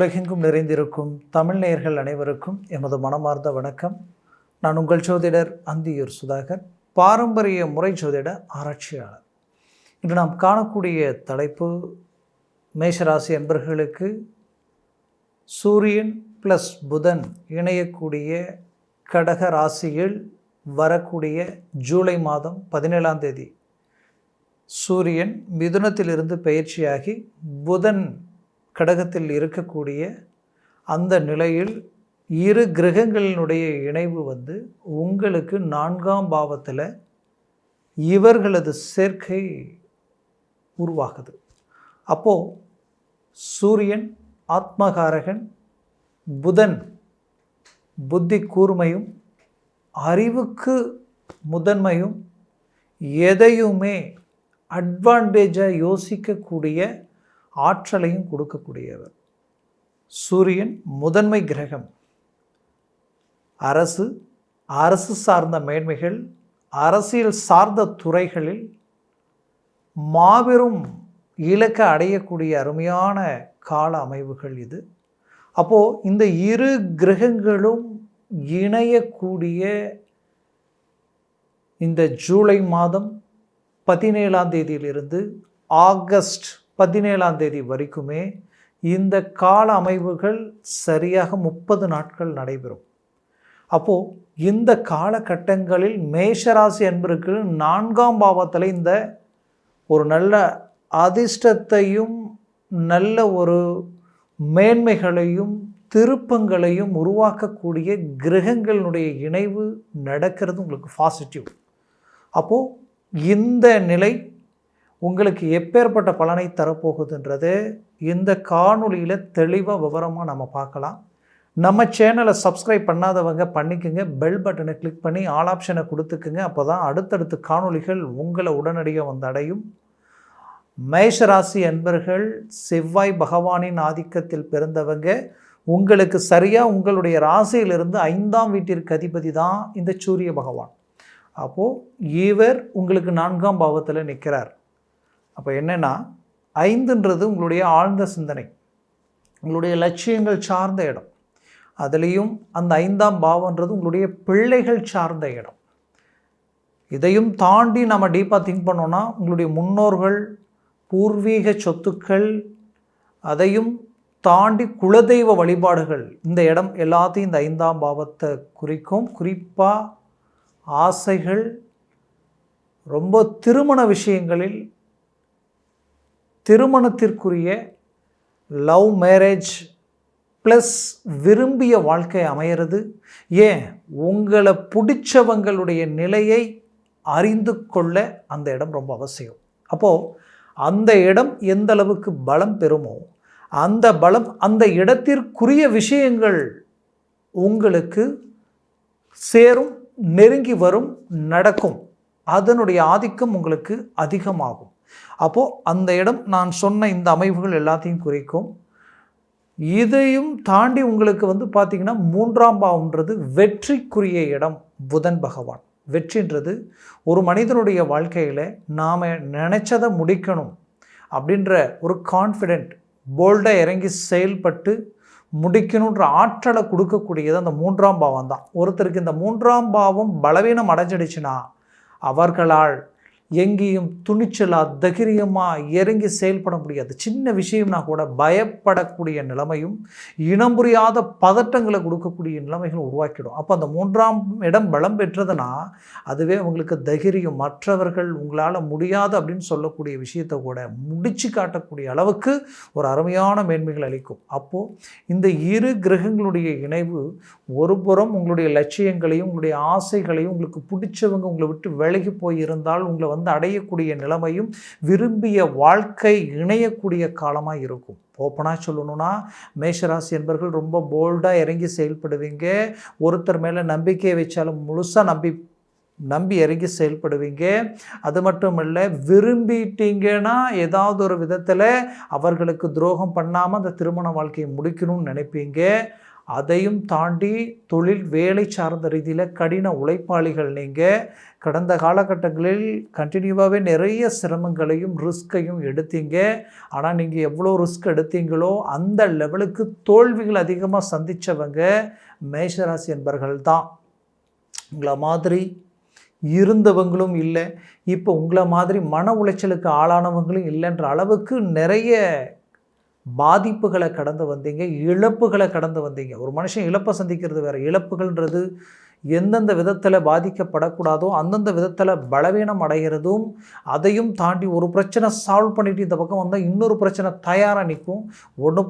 உலகெங்கும் நிறைந்திருக்கும் தமிழ் நேயர்கள் அனைவருக்கும் எமது மனமார்ந்த வணக்கம். நான் உங்கள் ஜோதிடர் அந்தியூர் சுதாகர், பாரம்பரிய முறை ஜோதிட ஆராய்ச்சியாளர். இன்று நாம் காணக்கூடிய தலைப்பு, மேஷராசி அன்பர்களுக்கு சூரியன் ப்ளஸ் புதன் இணையக்கூடிய கடக ராசியில் வரக்கூடிய ஜூலை மாதம் 17ஆம் தேதி சூரியன் மிதுனத்திலிருந்து பயிற்சியாகி புதன் கடகத்தில் இருக்கக்கூடிய அந்த நிலையில் இரு கிரகங்களினுடைய இணைவு உங்களுக்கு 4ஆம் பாவத்தில் இவர்களது சேர்க்கை உருவாகுது. அப்போது சூரியன் ஆத்மகாரகன், புதன் புத்தி கூர்மையும் அறிவுக்கு முதன்மையும் எதையுமே அட்வான்டேஜாக யோசிக்கக்கூடிய ஆற்றலையும் கொடுக்கக்கூடியவர். சூரியன் முதன்மை கிரகம். அரசு சார்ந்த மேன்மைகள், அரசியல் சார்ந்த துறைகளில் மாபெரும் இலக்கை அடையக்கூடிய அருமையான கால அமைவுகள் இது. அப்போது இந்த இரு கிரகங்களும் இணையக்கூடிய இந்த ஜூலை மாதம் 17ஆம் தேதியிலிருந்து ஆகஸ்ட் 17ஆம் தேதி வரைக்குமே இந்த கால அமைவுகள் சரியாக 30 நாட்கள் நடைபெறும். அப்போது இந்த காலகட்டங்களில் மேஷராசி அன்பருக்கு 4ஆம் பாவத்தில் இந்த ஒரு நல்ல அதிர்ஷ்டத்தையும் நல்ல ஒரு மேன்மைகளையும் திருப்பங்களையும் உருவாக்கக்கூடிய கிரகங்களுடைய இணைவு நடக்கிறது உங்களுக்கு பாசிட்டிவ். அப்போது இந்த நிலை உங்களுக்கு எப்பேற்பட்ட பலனை தரப்போகுதுன்றது இந்த காணொலியில் தெளிவாக விவரமாக நம்ம பார்க்கலாம். நம்ம சேனலை சப்ஸ்கிரைப் பண்ணாதவங்க பண்ணிக்கோங்க, பெல் பட்டனை கிளிக் பண்ணி ஆல் ஆப்ஷனை கொடுத்துக்குங்க. அப்போ தான் அடுத்தடுத்த காணொலிகள் உங்களை உடனடியாக அடையும். மேஷராசி அன்பர்கள், செவ்வாய் பகவானின் ஆதிக்கத்தில் பிறந்தவங்க, உங்களுக்கு சரியாக உங்களுடைய ராசியிலிருந்து 5ஆம் வீட்டிற்கு அதிபதி தான் இந்த சூரிய பகவான். அப்போது இவர் உங்களுக்கு 4ஆம் பாவத்தில் நிற்கிறார். அப்போ என்னென்னா, 5ன்றது உங்களுடைய ஆழ்ந்த சிந்தனை, உங்களுடைய லட்சியங்கள் சார்ந்த இடம். அதுலேயும் அந்த 5ஆம் பாவன்றது உங்களுடைய பிள்ளைகள் சார்ந்த இடம். இதையும் தாண்டி நம்ம டீப்பாக திங்க் பண்ணோன்னா உங்களுடைய முன்னோர்கள், பூர்வீக சொத்துக்கள், அதையும் தாண்டி குலதெய்வ வழிபாடுகள், இந்த இடம் எல்லாத்தையும் இந்த 5ஆம் பாவத்தை குறிக்கும். குறிப்பாக ஆசைகள், ரொம்ப திருமண விஷயங்களில் திருமணத்திற்குரிய லவ் மேரேஜ் ப்ளஸ் விரும்பிய வாழ்க்கை அமையிறது. ஏன், உங்களை பிடிச்சவங்களுடைய நிலையை அறிந்து கொள்ள அந்த இடம் ரொம்ப அவசியம். அப்போது அந்த இடம் எந்த அளவுக்கு பலம் பெறுமோ அந்த பலம், அந்த இடத்திற்குரிய விஷயங்கள் உங்களுக்கு சேரும், நெருங்கி வரும், நடக்கும். அதனுடைய ஆதிக்கம் உங்களுக்கு அதிகமாகும். அப்போது அந்த இடம் நான் சொன்ன இந்த அமைவுகள் எல்லாத்தையும் குறிக்கும். இதையும் தாண்டி உங்களுக்கு பார்த்திங்கன்னா 3ஆம் பாவம்ன்றது வெற்றிக்குரிய இடம். புதன் பகவான், வெற்றின்றது ஒரு மனிதனுடைய வாழ்க்கையில் நாம் நினச்சதை முடிக்கணும் அப்படின்ற ஒரு கான்ஃபிடென்ட், போல்டாக இறங்கி செயல்பட்டு முடிக்கணுன்ற ஆற்றலை கொடுக்கக்கூடியது அந்த 3ஆம் பாவம் தான். ஒருத்தருக்கு இந்த 3ஆம் பாவம் பலவீனம் அடைஞ்சிடுச்சுன்னா அவர்களால் எங்கேயும் துணிச்சலாக தைரியமாக இறங்கி செயல்பட முடியாது. சின்ன விஷயம்னா கூட பயப்படக்கூடிய நிலைமையும் இனம் புரியாத பதட்டங்களை கொடுக்கக்கூடிய நிலைமைகள் உருவாக்கிடும். அப்போ அந்த 3ஆம் இடம் பலம் பெற்றதுன்னா அதுவே உங்களுக்கு தைரியம், மற்றவர்கள் உங்களால் முடியாது அப்படின்னு சொல்லக்கூடிய விஷயத்தை கூட முடிச்சு காட்டக்கூடிய அளவுக்கு ஒரு அருமையான மேன்மைகள் அளிக்கும். அப்போது இந்த இரு கிரகங்களுடைய இணைவு ஒரு புறம் உங்களுடைய லட்சியங்களையும் உங்களுடைய ஆசைகளையும், உங்களுக்கு பிடிச்சவங்க உங்களை விட்டு விலகி போயிருந்தால் உங்களை அடையக்கூடிய நிலைமையும் விரும்பிய வாழ்க்கை இணையக்கூடிய காலமாக இருக்கும். ஓப்பனாக சொல்லணும்னா மேஷராசி என்பர்கள் ரொம்ப போல்டாக இறங்கி செயல்படுவீங்க. ஒருத்தர் மேலே நம்பிக்கையை வச்சாலும் முழுசாக நம்பி இறங்கி செயல்படுவீங்க. அது மட்டும் இல்லை, விரும்பிட்டீங்கன்னா ஏதாவது ஒரு விதத்தில் அவர்களுக்கு துரோகம் பண்ணாமல் அந்த திருமண வாழ்க்கையை முடிக்கணும்னு நினைப்பீங்க. அதையும் தாண்டி தொழில் வேலை சார்ந்த ரீதியில் கடின உழைப்பாளிகள் நீங்கள். கடந்த காலகட்டங்களில் கண்டினியூவாகவே நிறைய சிரமங்களையும் ரிஸ்கையும் எடுத்தீங்க. ஆனால் நீங்கள் எவ்வளோ ரிஸ்க் எடுத்தீங்களோ அந்த லெவலுக்கு தோல்விகள் அதிகமாக சந்தித்தவங்க மேஷராசி என்பர்கள் தான். உங்களை மாதிரி இருந்தவங்களும் இல்லை, இப்போ உங்களை மாதிரி மன உளைச்சலுக்கு ஆளானவங்களும் இல்லைன்ற அளவுக்கு நிறைய பாதிப்புகளை கடந்து வந்தீங்க, இழப்புகளை கடந்து வந்தீங்க. ஒரு மனுஷன் இழப்பை சந்திக்கிறது வேறு. இழப்புகள்ன்றது எந்தெந்த விதத்தில் பாதிக்கப்படக்கூடாதோ அந்தந்த விதத்தில் பலவீனம் அடைகிறதும், அதையும் தாண்டி ஒரு பிரச்சனை சால்வ் பண்ணிவிட்டு இந்த பக்கம் வந்தால் இன்னொரு பிரச்சனை தயாராக நிற்கும். ஒன்று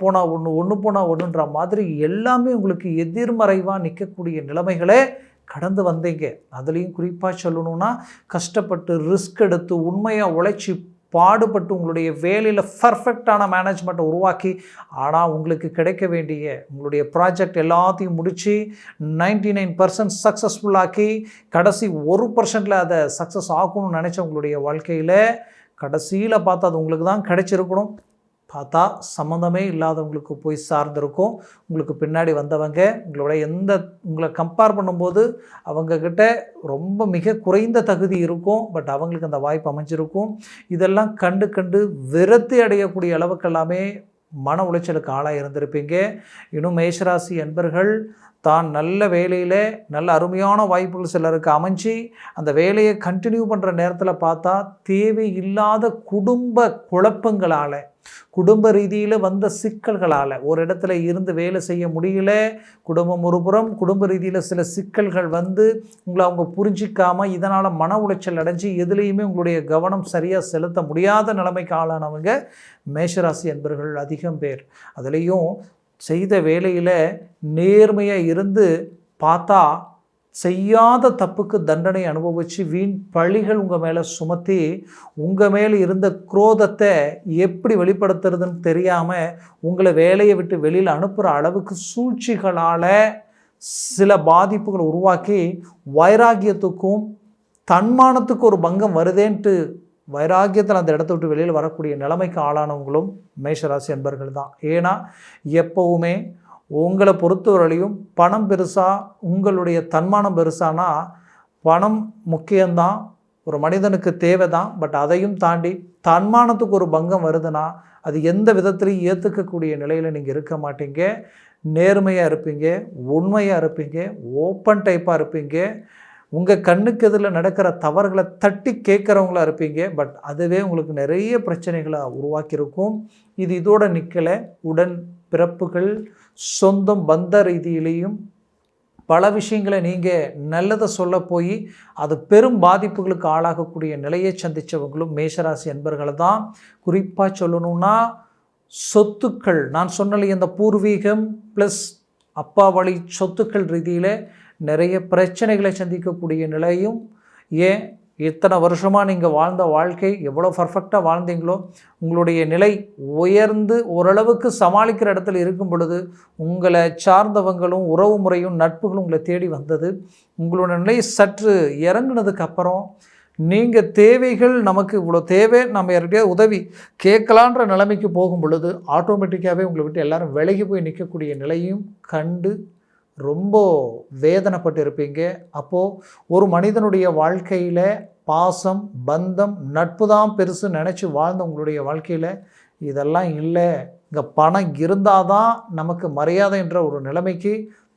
போனால் ஒன்றுன்ற மாதிரி எல்லாமே உங்களுக்கு எதிர்மறைவாக நிற்கக்கூடிய நிலைமைகளே கடந்து வந்தீங்க. அதுலேயும் குறிப்பாக சொல்லணுன்னா, கஷ்டப்பட்டு ரிஸ்க் எடுத்து உண்மையாக உழைச்சி பாடுபட்டு உங்களுடைய வேலையில் பர்ஃபெக்டான மேனேஜ்மெண்ட்டை உருவாக்கி, ஆனால் உங்களுக்கு கிடைக்க வேண்டிய உங்களுடைய ப்ராஜெக்ட் எல்லாத்தையும் முடித்து 99% சக்ஸஸ்ஃபுல்லாக்கி கடைசி 1% அதை சக்ஸஸ் ஆகணும்னு நினச்ச உங்களுடைய வாழ்க்கையில் கடைசியில் பார்த்தா அது உங்களுக்கு தான் கிடைச்சிருக்கணும். பார்த்தா சம்மந்தமே இல்லாதவங்களுக்கு போய் சார்ந்திருக்கும். உங்களுக்கு பின்னாடி வந்தவங்க உங்களை கம்பேர் பண்ணும்போது அவங்கக்கிட்ட ரொம்ப மிக குறைந்த தகுதி இருக்கும், பட் அவங்களுக்கு அந்த வாய்ப்பு அமைஞ்சிருக்கும். இதெல்லாம் கண்டு விரக்தி அடையக்கூடிய அளவுக்கெல்லாமே மன உளைச்சலுக்கு ஆளாக இருந்திருப்பீங்க. இன்னும் மேஷராசி என்பர்கள் தான் நல்ல வேலையில் நல்ல அருமையான வாய்ப்புகள் சிலருக்கு அமைஞ்சு அந்த வேலையை கண்டினியூ பண்ணுற நேரத்தில் பார்த்தா தேவையில்லாத குடும்ப குழப்பங்களால், குடும்ப ரீதியில் வந்த சிக்கல்களால் ஒரு இடத்துல இருந்து வேலை செய்ய முடியல. குடும்பம் ஒரு புறம், குடும்ப ரீதியில் சில சிக்கல்கள் வந்து உங்களை அவங்க புரிஞ்சிக்காமல் இதனால் மன உளைச்சல் அடைஞ்சு எதுலேயுமே உங்களுடைய கவனம் சரியாக செலுத்த முடியாத நிலைமைக்கு ஆளானவங்க மேஷராசி என்பவர்கள் அதிகம் பேர். அதுலேயும் செய்த வேலையில் நேர்மையாக இருந்து பார்த்தா செய்யாத தப்புக்கு தண்டனை அனுபவித்து வீண் பழிகள் உங்கள் மேலே சுமத்தி உங்கள் மேலே இருந்த குரோதத்தை எப்படி வெளிப்படுத்துறதுன்னு தெரியாமல் உங்களை வேலையை விட்டு வெளியில் அனுப்புகிற அளவுக்கு சூழ்ச்சிகளால் சில பாதிப்புகள் உருவாக்கி வைராகியத்துக்கும் தன்மானத்துக்கும் ஒரு பங்கம் வருதேன்ட்டு வைராகியத்தில் அந்த இடத்த விட்டு வெளியில் வரக்கூடிய நிலைமைக்கு ஆளானவங்களும் மேஷராசி என்பர்கள் தான். ஏன்னா எப்போவுமே உங்களை பொறுத்தவரையிலையும் பணம் பெருசா உங்களுடைய தன்மானம் பெருசானா, பணம் முக்கியம்தான், ஒரு மனிதனுக்கு தேவை தான், பட் அதையும் தாண்டி தன்மானத்துக்கு ஒரு பங்கம் வருதுன்னா அது எந்த விதத்துலையும் ஏற்றுக்கக்கூடிய நிலையில் நீங்கள் இருக்க மாட்டீங்க. நேர்மையாக இருப்பீங்க, உண்மையாக இருப்பீங்க, ஓப்பன் டைப்பாக இருப்பீங்க. உங்கள் கண்ணுக்கு எதிரில் நடக்கிற தவறுகளை தட்டி கேட்குறவங்களா இருப்பீங்க. பட் அதுவே உங்களுக்கு நிறைய பிரச்சனைகளை உருவாக்கியிருக்கும். இதோட நிற்கலை. உடன் பிறப்புகள், சொந்தம், பந்த ரீதியிலையும் பல விஷயங்களை நீங்கள் நல்லதை சொல்ல போய் அது பெரும் பாதிப்புகளுக்கு ஆளாகக்கூடிய நிலையை சந்தித்தவங்களும் மேஷராசி என்பர்களை தான். குறிப்பாக சொல்லணும்னா சொத்துக்கள், நான் சொன்னல இந்த பூர்வீகம் ப்ளஸ் அப்பா வழி சொத்துக்கள் ரீதியில் நிறைய பிரச்சனைகளை சந்திக்கக்கூடிய நிலையும். ஏன் இத்தனை வருஷமாக நீங்கள் வாழ்ந்த வாழ்க்கை எவ்வளோ பர்ஃபெக்டாக வாழ்ந்தீங்களோ உங்களுடைய நிலை உயர்ந்து ஓரளவுக்கு சமாளிக்கிற இடத்துல இருக்கும் பொழுது உங்களை சார்ந்தவங்களும் உறவு முறையும் நட்புகளும் உங்களை தேடி வந்தது. உங்களோட நிலை சற்று இறங்குனதுக்கு அப்புறம் நீங்கள் தேவைகள் நமக்கு இவ்வளோ தேவை, நம்ம யார்கிட்டயாவது உதவி கேட்கலான்ற நிலைமைக்கு போகும் பொழுது ஆட்டோமேட்டிக்காகவே உங்களை விட்டு எல்லாரும் விலகி போய் நிற்கக்கூடிய நிலையும் கண்டு ரொம்ப வேதனைப்பட்டு இருப்பீங்க. அப்போது ஒரு மனிதனுடைய வாழ்க்கையில் பாசம், பந்தம், நட்பு தான் பெருசு நினச்சி வாழ்ந்த உங்களுடைய வாழ்க்கையில் இதெல்லாம் இல்லை, இங்கே பணம் இருந்தால் தான் நமக்கு மரியாதை என்ற ஒரு நிலைமைக்கு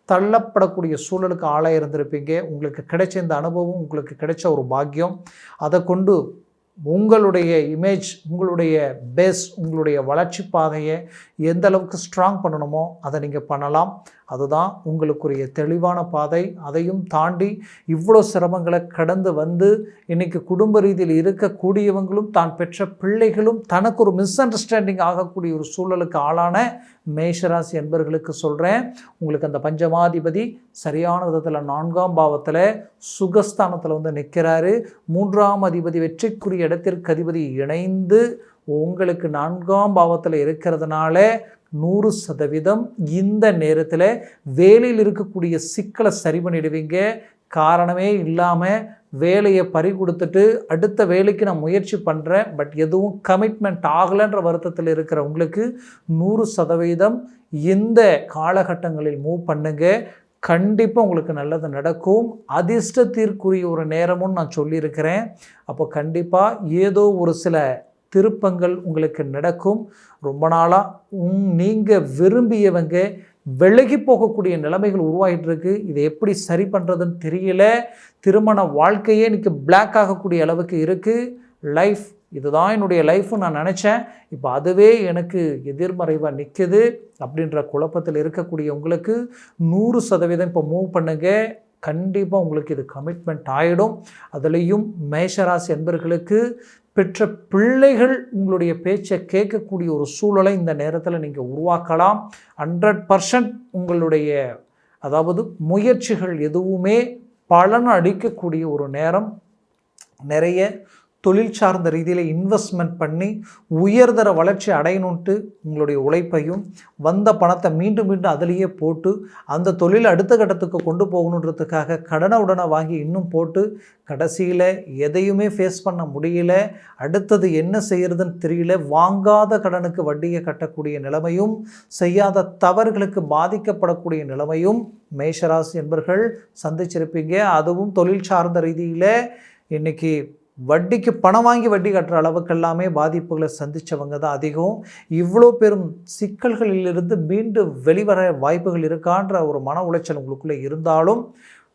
தள்ளப்படக்கூடிய சூழலுக்கு ஆளாக இருந்திருப்பீங்க. உங்களுக்கு கிடைச்ச இந்த அனுபவம், உங்களுக்கு கிடைச்ச ஒரு பாக்கியம், அதை கொண்டு உங்களுடைய இமேஜ், உங்களுடைய பேஸ், உங்களுடைய வளர்ச்சி பாதையை எந்த அளவுக்கு ஸ்ட்ராங் பண்ணணுமோ அதை நீங்கள் பண்ணலாம். அதுதான் உங்களுக்குரிய தெளிவான பாதை. அதையும் தாண்டி இவ்வளோ சிரமங்களை கடந்து வந்து இன்றைக்கி குடும்ப ரீதியில் இருக்கக்கூடியவங்களும் தான் பெற்ற பிள்ளைகளும் தனக்கு ஒரு மிஸ் அண்டர்ஸ்டாண்டிங் ஆகக்கூடிய ஒரு சூழலுக்கு ஆளான மேஷராசி என்பவர்களுக்கு சொல்கிறேன், உங்களுக்கு அந்த பஞ்சமாதிபதி சரியான விதத்தில் 4ஆம் பாவத்தில் சுகஸ்தானத்தில் வந்து நிற்கிறாரு. 3ஆம் அதிபதி வெற்றிக்குரிய இடத்திற்கு அதிபதி இணைந்து உங்களுக்கு 4ஆம் பாவத்தில் இருக்கிறதுனால 100% இந்த நேரத்தில் வேலையில் இருக்கக்கூடிய சிக்கலை சரி பண்ணிடுவீங்க. காரணமே இல்லாமல் வேலையை பறி கொடுத்துட்டு அடுத்த வேலைக்கு நான் முயற்சி பண்ணுறேன், பட் எதுவும் கமிட்மெண்ட் ஆகலைன்ற வருத்தத்தில் இருக்கிற உங்களுக்கு 100% இந்த காலகட்டங்களில் மூவ் பண்ணுங்க. கண்டிப்பாக உங்களுக்கு நல்லது நடக்கும். அதிர்ஷ்டத்திற்குரிய ஒரு நேரமும் நான் சொல்லியிருக்கிறேன். அப்போ கண்டிப்பாக ஏதோ ஒரு சில திருப்பங்கள் உங்களுக்கு நடக்கும். ரொம்ப நாளாக நீங்கள் விரும்பியவங்க விலகி போகக்கூடிய நிலைமைகள் உருவாகிட்டு இருக்கு. இதை எப்படி சரி பண்ணுறதுன்னு தெரியல. திருமண வாழ்க்கையே இன்றைக்கி பிளாக் ஆகக்கூடிய அளவுக்கு இருக்குது. லைஃப் இதுதான் என்னுடைய லைஃப்னு நான் நினச்சேன், இப்போ அதுவே எனக்கு எதிர்மறைவாக நிற்குது அப்படின்ற குழப்பத்தில் இருக்கக்கூடிய உங்களுக்கு 100% இப்போ மூவ் பண்ணுங்க. கண்டிப்பாக உங்களுக்கு இது கமிட்மெண்ட் ஆகிடும். அதுலேயும் மேஷராசி என்பர்களுக்கு பெற்ற பிள்ளைகள் உங்களுடைய பேச்சை கேட்கக்கூடிய ஒரு சூழலை இந்த நேரத்தில் நீங்கள் உருவாக்கலாம். 100% உங்களுடைய முயற்சிகள் எதுவுமே பலன் அளிக்கக்கூடிய ஒரு நேரம். நிறைய தொழில் சார்ந்த ரீதியில் இன்வெஸ்ட்மெண்ட் பண்ணி உயர்தர வளர்ச்சி அடையணுன்ட்டு உங்களுடைய உழைப்பையும் வந்த பணத்தை மீண்டும் மீண்டும் அதிலேயே போட்டு அந்த தொழில் அடுத்த கட்டத்துக்கு கொண்டு போகணுன்றதுக்காக உடனே வாங்கி இன்னும் போட்டு கடைசியில் எதையுமே ஃபேஸ் பண்ண முடியல, அடுத்தது என்ன செய்கிறதுன்னு தெரியல, வாங்காத கடனுக்கு வட்டியை கட்டக்கூடிய நிலைமையும் செய்யாத தவறுகளுக்கு பாதிக்கப்படக்கூடிய நிலைமையும் மேஷராசி என்பர்கள் சந்திச்சிருப்பீங்க. அதுவும் தொழில் சார்ந்த ரீதியில் இன்றைக்கி வட்டிக்கு பணம் வாங்கி வட்டி கட்டுற அளவுக்கு எல்லாமே பாதிப்புகளை சந்தித்தவங்க தான் அதிகம். இவ்வளோ பெரும் சிக்கல்களிலிருந்து மீண்டும் வெளிவர வாய்ப்புகள் இருக்கான்ற ஒரு மன உளைச்சல் உங்களுக்குள்ளே இருந்தாலும்,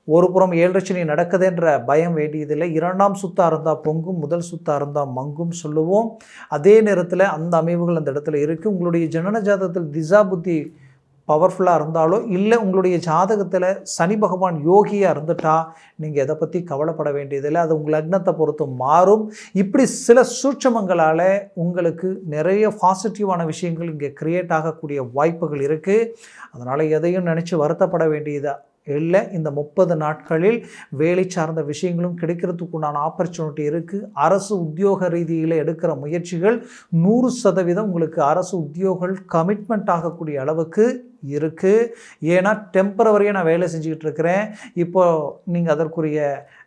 ஒரு புறம் 7 சனி நடக்குதுன்ற பயம் வேண்டியதில்லை. 2ஆம் சுத்தாக இருந்தால் பொங்கும், முதல் சுத்தாக இருந்தால் மங்கும் சொல்லுவோம். அதே நேரத்தில் அந்த அமைவுகள் அந்த இடத்துல இருக்குது. உங்களுடைய ஜனன ஜாதகத்தில் திசா புத்தி பவர்ஃபுல்லாக இருந்தாலோ இல்லை உங்களுடைய ஜாதகத்தில் சனி பகவான் யோகியாக இருந்துட்டா நீங்கள் எதை பற்றி கவலைப்பட வேண்டியதில்லை. அது உங்கள் லக்னத்தை பொறுத்து மாறும். இப்படி சில சூட்சமங்களால் உங்களுக்கு நிறைய பாசிட்டிவான விஷயங்கள் இங்கே கிரியேட் ஆகக்கூடிய வாய்ப்புகள் இருக்குது. அதனால் எதையும் நினச்சி வருத்தப்பட வேண்டியதாக இல்லை. இந்த 30 நாட்களில் வேலை சார்ந்த விஷயங்களும் கிடைக்கிறதுக்குண்டான ஆப்பர்ச்சுனிட்டி இருக்குது. அரசு உத்தியோக ரீதியில் எடுக்கிற முயற்சிகள் 100% உங்களுக்கு அரசு உத்தியோகங்கள் கமிட்மெண்ட் ஆகக்கூடிய அளவுக்கு இருக்குது. ஏன்னா டெம்பரவரியாக நான் வேலை செஞ்சுக்கிட்டு இருக்கிறேன். இப்போது நீங்கள் அதற்குரிய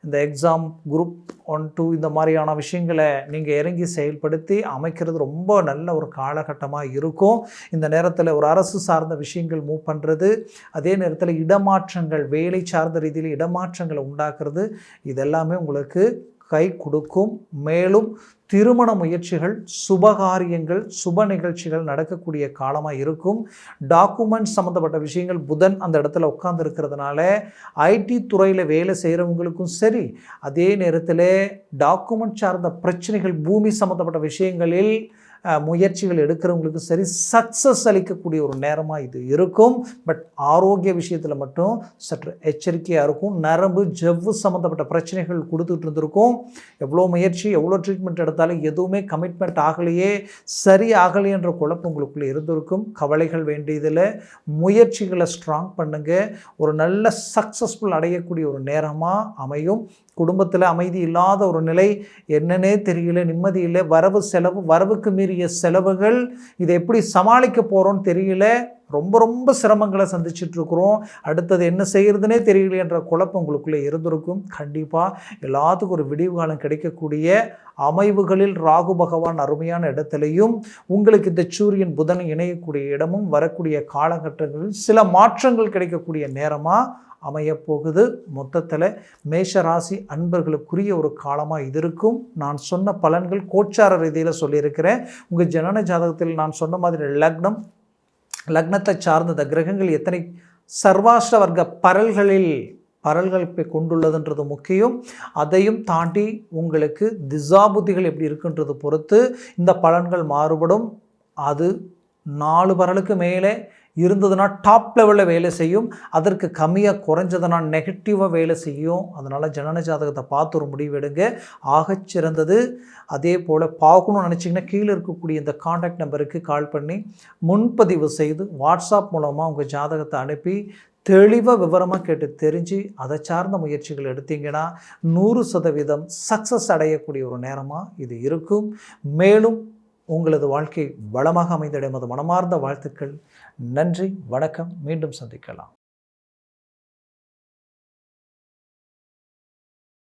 இந்த எக்ஸாம் குரூப் 1, 2 இந்த மாதிரியான விஷயங்களை நீங்கள் இறங்கி செயல்படுத்தி அமைக்கிறது ரொம்ப நல்ல ஒரு காலகட்டமாக இருக்கும். இந்த நேரத்தில் ஒரு அரசு சார்ந்த விஷயங்கள் மூவ் பண்ணுறது, அதே நேரத்தில் இடமாற்றங்கள், வேலை சார்ந்த ரீதியில் இடமாற்றங்களை உண்டாக்குறது, இதெல்லாமே உங்களுக்கு கை கொடுக்கும். மேலும் திருமண முயற்சிகள், சுபகாரியங்கள், சுப நிகழ்ச்சிகள் நடக்கக்கூடிய காலமாக இருக்கும். டாக்குமெண்ட்ஸ் சம்மந்தப்பட்ட விஷயங்கள் புதன் அந்த இடத்துல உட்கார்ந்து இருக்கிறதுனால ஐடி துறையில் வேலை செய்கிறவங்களுக்கும் சரி, அதே நேரத்தில் டாக்குமெண்ட் சார்ந்த பிரச்சனைகள், பூமி சம்மந்தப்பட்ட விஷயங்களில் முயற்சிகள் எடுக்கிறவங்களுக்கு சரி, சக்ஸஸ் அளிக்கக்கூடிய ஒரு நேரமாக இது இருக்கும். பட் ஆரோக்கிய விஷயத்தில் மட்டும் சற்று எச்சரிக்கையாக இருக்கும். நரம்பு ஜவ்வு சம்மந்தப்பட்ட பிரச்சனைகள் கொடுத்துட்டு இருந்திருக்கும். எவ்வளோ முயற்சி, எவ்வளோ ட்ரீட்மெண்ட் எடுத்தாலும் எதுவுமே கமிட்மெண்ட் ஆகலையே, சரி ஆகலையே என்ற குழப்பம் உங்களுக்குள்ளே இருந்திருக்கும். கவலைகள் வேண்டியதில் முயற்சிகளை ஸ்ட்ராங் பண்ணுங்கள். ஒரு நல்ல சக்ஸஸ்ஃபுல் அடையக்கூடிய ஒரு நேரமாக அமையும். குடும்பத்தில் அமைதி இல்லாத ஒரு நிலை, என்னன்னே தெரியல, நிம்மதி இல்லை, வரவு செலவு, வரவுக்கு மீறிய செலவுகள், இதை எப்படி சமாளிக்க போகிறோன்னு தெரியல, ரொம்ப சிரமங்களை சந்திச்சிட்ருக்குறோம், அடுத்தது என்ன செய்கிறதுனே தெரியல என்ற குழப்பம் உங்களுக்குள்ளே இருந்திருக்கும். கண்டிப்பாக எல்லாத்துக்கும் ஒரு விடிவு காலம் கிடைக்கக்கூடிய அமைவுகளில் ராகு பகவான் அருமையான இடத்துலையும், உங்களுக்கு இந்த சூரியன் புதன் இணையக்கூடிய இடமும் வரக்கூடிய காலகட்டங்களில் சில மாற்றங்கள் கிடைக்கக்கூடிய நேரமாக அமையப்போகுது. மொத்தத்தில் மேஷராசி அன்பர்களுக்குரிய ஒரு காலமாக இது இருக்கும். நான் சொன்ன பலன்கள் கோச்சார ரீதியில் சொல்லியிருக்கிறேன். உங்கள் ஜனன ஜாதகத்தில் நான் சொன்ன மாதிரி லக்னத்தை சார்ந்த கிரகங்கள் எத்தனை சர்வாஷ்ட வர்க்க பரல்கள் கொண்டுள்ளதுன்றது முக்கியம். அதையும் தாண்டி உங்களுக்கு திசாபுத்திகள் எப்படி இருக்குன்றது பொறுத்து இந்த பலன்கள் மாறுபடும். அது 4 பரலுக்கு மேலே இருந்ததுன்னா டாப் லெவலில் வேலை செய்யும், அதற்கு கம்மியாக குறைஞ்சதுன்னா நெகட்டிவாக வேலை செய்யும். அதனால் ஜனன ஜாதகத்தை பார்த்து ஒரு முடிவெடுங்க, ஆகச்சிறந்தது. அதே போல் பார்க்கணும்னு நினச்சிங்கன்னா கீழே இருக்கக்கூடிய இந்த காண்டாக்ட் நம்பருக்கு கால் பண்ணி முன்பதிவு செய்து வாட்ஸ்அப் மூலமாக உங்கள் ஜாதகத்தை அனுப்பி தெளிவாக விவரமாக கேட்டு தெரிஞ்சு அதை சார்ந்த முயற்சிகள் எடுத்தீங்கன்னா 100% சக்ஸஸ் அடையக்கூடிய ஒரு நேரமாக இது இருக்கும். மேலும் உங்களது வாழ்க்கை வளமாக அமைந்திட எமது மனமார்ந்த வாழ்த்துக்கள். நன்றி, வணக்கம். மீண்டும் சந்திக்கலாம்.